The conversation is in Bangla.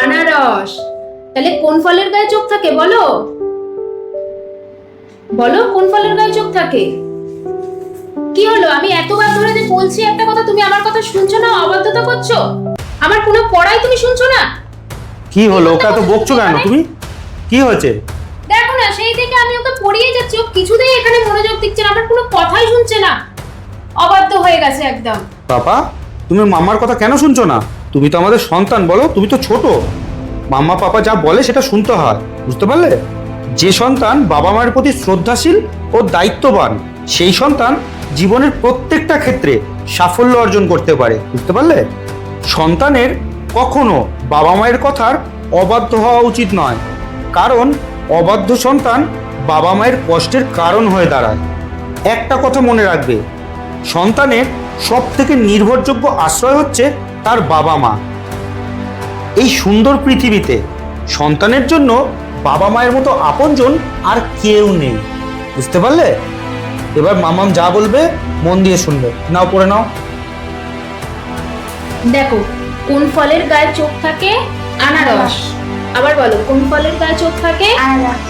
আনারস। তাহলে কোন ফলের গায়ে চোখ থাকে বলো? বলো কোন ফলের গায়ে চোখ থাকে? কি হলো, আমি এতবার ধরে যে বলছি একটা কথা, তুমি আমার কথা শুনছো না, অবাধ্যতা করছো? আমার কোনো পড়াই তুমি শুনছো না? কি হলো, ওকে এত বকছো কেন তুমি? কি হয়েছে? দেখো না, সেই থেকে আমি ওকে পড়িয়ে যাচ্ছি, ও কিছুতেই এখানে মনোযোগ দিচ্ছে না, আমার কোনো কথাই শুনছে না, অবাধ্য হয়ে গেছে একদম। পাপা, তুমি মাম্মার কথা কেন শুনছো না? তুমি তো আমাদের সন্তান, বলো, তুমি তো ছোট। মাম্মা পাপা যা বলে সেটা শুনতে হয়, বুঝতে পারলে? যে সন্তান বাবা মায়ের প্রতি শ্রদ্ধাশীল ও দায়িত্ববান, সেই সন্তান জীবনের প্রত্যেকটা ক্ষেত্রে সাফল্য অর্জন করতে পারে, বুঝতে পারলে? সন্তানের কখনো বাবা মায়ের কথার অবাধ্য হওয়া উচিত নয়, কারণ অবাধ্য সন্তান বাবা মায়ের কষ্টের কারণ হয়ে দাঁড়ায়। একটা কথা মনে রাখবে, সন্তানের সব থেকে নির্ভরযোগ্য আশ্রয় হচ্ছে তার বাবা মা। এই সুন্দর পৃথিবীতে সন্তানের জন্য বাবা মায়ের মতো আপনজন আর কেউ নেই, বুঝতে পারলে? এবার মামাম যা বলবে মন দিয়ে শুনবে। নাও, পড়ে নাও। দেখো, কোন ফলের গায়ে চোখ থাকে? আনারস। আবার বলো, কোন ফলের গায়ে চোখ থাকে? আনারস।